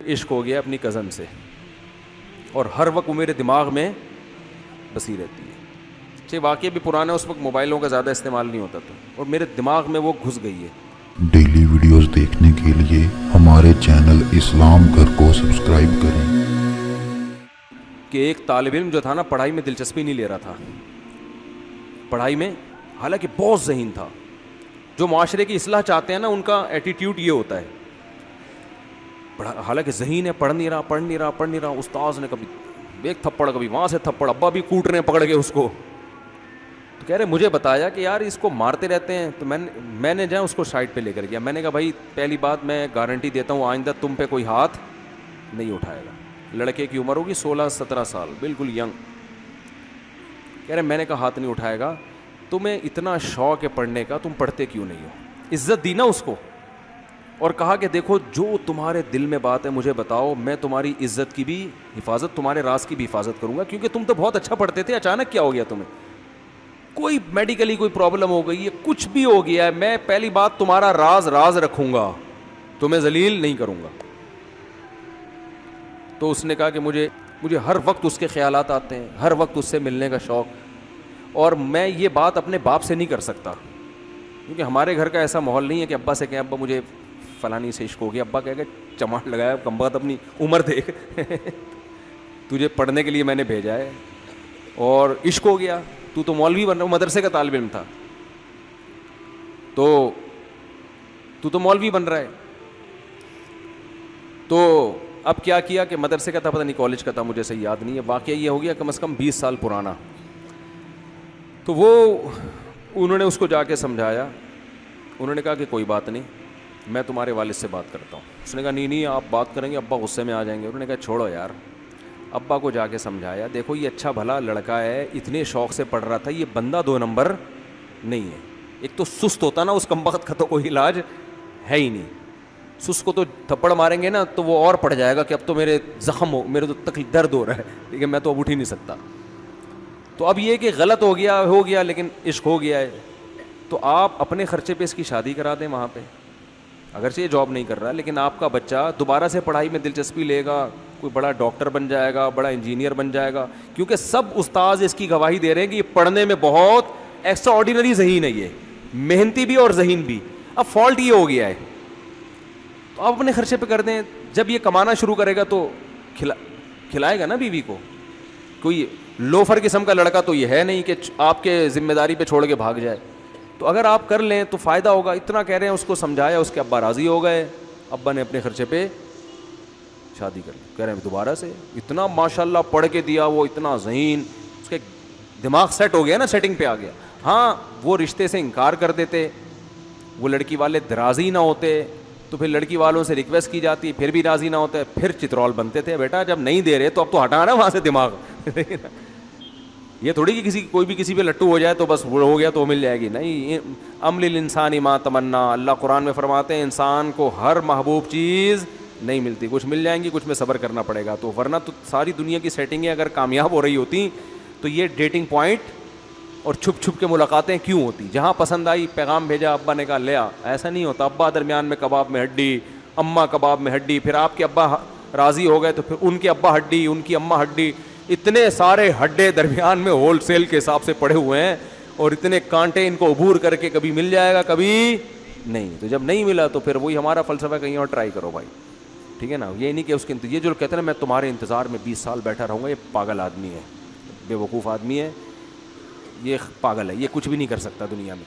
عشق ہو گیا اپنی کزن سے, اور ہر وقت وہ میرے دماغ میں بسی رہتی ہے. واقعی بھی پرانا, اس وقت موبائلوں کا زیادہ استعمال نہیں ہوتا تھا, اور میرے دماغ میں وہ گھس گئی ہے. ڈیلی ویڈیوز دیکھنے کے لیے ہمارے چینل اسلام گھر کو سبسکرائب کریں. کہ ایک طالب علم جو تھا نا, پڑھائی میں دلچسپی نہیں لے رہا تھا, پڑھائی میں حالانکہ بہت ذہین تھا. جو معاشرے کی اصلاح چاہتے ہیں نا, ان کا ایٹیٹیوڈ یہ ہوتا ہے, حالانکہ ذہین ہے, پڑھ نہیں رہا. استاذ نے کبھی ایک تھپڑ, کبھی وہاں سے تھپڑ, ابا بھی کوٹ رہے ہیں پکڑ کے اس کو. تو کہہ رہے مجھے بتایا کہ یار اس کو مارتے رہتے ہیں. تو میں نے جو ہے اس کو سائڈ پہ لے کر گیا. میں نے کہا بھائی پہلی بات میں گارنٹی دیتا ہوں آئندہ تم پہ کوئی ہاتھ نہیں اٹھائے گا. لڑکے کی عمر ہوگی 16-17 سال, بالکل ینگ. کہہ رہے میں نے کہا ہاتھ نہیں اٹھائے گا. تمہیں اتنا شوق ہے پڑھنے کا, تم پڑھتے کیوں نہیں ہو؟ عزت دی نا اس کو, اور کہا کہ دیکھو جو تمہارے دل میں بات ہے مجھے بتاؤ, میں تمہاری عزت کی بھی حفاظت, تمہارے راز کی بھی حفاظت کروں گا, کیونکہ تم تو بہت اچھا پڑھتے تھے, اچانک کیا ہو گیا تمہیں؟ کوئی میڈیکلی کوئی پرابلم ہو گئی ہے, کچھ بھی ہو گیا ہے, میں پہلی بات تمہارا راز رکھوں گا, تمہیں ذلیل نہیں کروں گا. تو اس نے کہا کہ مجھے ہر وقت اس کے خیالات آتے ہیں, ہر وقت اس سے ملنے کا شوق, اور میں یہ بات اپنے باپ سے نہیں کر سکتا, کیونکہ ہمارے گھر کا ایسا ماحول نہیں ہے کہ ابا سے کہیں ابا مجھے فلانی سے عشق ہو گیا. ابا کہے کہ چماٹ لگایا, کم بات اپنی عمر دیکھ, تجھے پڑھنے کے لیے میں نے بھیجا ہے اور عشق ہو گیا, تو مولوی بن رہا. مدرسے کا طالب علم تھا, تو مولوی بن رہا ہے. تو اب کیا کہ مدرسے کا تھا, پتہ نہیں کالج کا تھا, مجھے صحیح یاد نہیں ہے. واقعہ یہ ہو گیا کم از کم 20 سال پرانا. تو انہوں نے اس کو جا کے سمجھایا. انہوں نے کہا کہ کوئی بات نہیں, میں تمہارے والد سے بات کرتا ہوں. اس نے کہا نہیں آپ بات کریں گے, ابا غصے میں آ جائیں گے. انہوں نے کہا چھوڑو یار. ابا کو جا کے سمجھایا, دیکھو یہ اچھا بھلا لڑکا ہے, اتنے شوق سے پڑھ رہا تھا, یہ بندہ 2 نمبر نہیں ہے. ایک تو سست ہوتا نا, اس کمبخت کا تو کوئی علاج ہے ہی نہیں. سست کو تو تھپڑ ماریں گے نا تو وہ اور پڑ جائے گا کہ اب تو میرے زخم ہو, میرے تو تکلیف درد ہو رہا ہے, ٹھیک ہے, میں تو اب اٹھ ہی نہیں سکتا. تو اب یہ کہ غلط ہو گیا لیکن عشق ہو گیا ہے. تو آپ اپنے خرچے پہ اس کی شادی کرا دیں وہاں پہ, اگرچہ یہ جاب نہیں کر رہا, لیکن آپ کا بچہ دوبارہ سے پڑھائی میں دلچسپی لے گا, کوئی بڑا ڈاکٹر بن جائے گا, بڑا انجینئر بن جائے گا, کیونکہ سب استاذ اس کی گواہی دے رہے ہیں کہ یہ پڑھنے میں بہت ایکسٹرا آرڈینری ذہین ہے, یہ محنتی بھی اور ذہین بھی. اب فالٹ یہ ہو گیا ہے, تو آپ اپنے خرچے پہ کر دیں. جب یہ کمانا شروع کرے گا تو کھلائے گا نا بیوی کو. کوئی لوفر قسم کا لڑکا تو یہ ہے نہیں کہ آپ کے ذمہ داری پہ چھوڑ کے بھاگ جائے. تو اگر آپ کر لیں تو فائدہ ہوگا. اتنا کہہ رہے ہیں, اس کو سمجھایا, اس کے ابا راضی ہو گئے. ابا نے اپنے خرچے پہ شادی کر لی. کہہ رہے ہیں دوبارہ سے اتنا ماشاءاللہ پڑھ کے دیا, وہ اتنا ذہین, اس کے دماغ سیٹ ہو گیا نا, سیٹنگ پہ آ گیا. ہاں وہ رشتے سے انکار کر دیتے, وہ لڑکی والے راضی نہ ہوتے, تو پھر لڑکی والوں سے ریکویسٹ کی جاتی, پھر بھی راضی نہ ہوتے, پھر چترول بنتے تھے. بیٹا جب نہیں دے رہے تو اب تو ہٹانا وہاں سے دماغ. یہ تھوڑی کہ کوئی بھی کسی پہ لٹو ہو جائے تو بس وہ ہو گیا تو مل جائے گی, نہیں. ام للانسان ما تمنا, اللہ قرآن میں فرماتے ہیں انسان کو ہر محبوب چیز نہیں ملتی, کچھ مل جائیں گی, کچھ میں صبر کرنا پڑے گا. تو ورنہ تو ساری دنیا کی سیٹنگیں اگر کامیاب ہو رہی ہوتی تو یہ ڈیٹنگ پوائنٹ اور چھپ چھپ کے ملاقاتیں کیوں ہوتی؟ جہاں پسند آئی پیغام بھیجا, ابا نے کہا لے آ. ایسا نہیں ہوتا. ابا درمیان میں کباب میں ہڈی, اماں کباب میں ہڈی, پھر آپ کے ابا راضی ہو گئے تو پھر ان کے ابا ہڈی, ان کی اماں ہڈی, اتنے سارے ہڈے درمیان میں ہول سیل کے حساب سے پڑے ہوئے ہیں, اور اتنے کانٹے ان کو عبور کر کے کبھی مل جائے گا کبھی نہیں. تو جب نہیں ملا تو پھر وہی ہمارا فلسفہ, کہیں اور ٹرائی کرو بھائی, ٹھیک ہے نا. یہ نہیں کہ اس کے یہ جو کہتے ہیں نا میں تمہارے انتظار میں 20 سال بیٹھا رہوں گا, یہ پاگل آدمی ہے, بے وقوف آدمی ہے, یہ پاگل ہے, یہ کچھ بھی نہیں کر سکتا دنیا میں.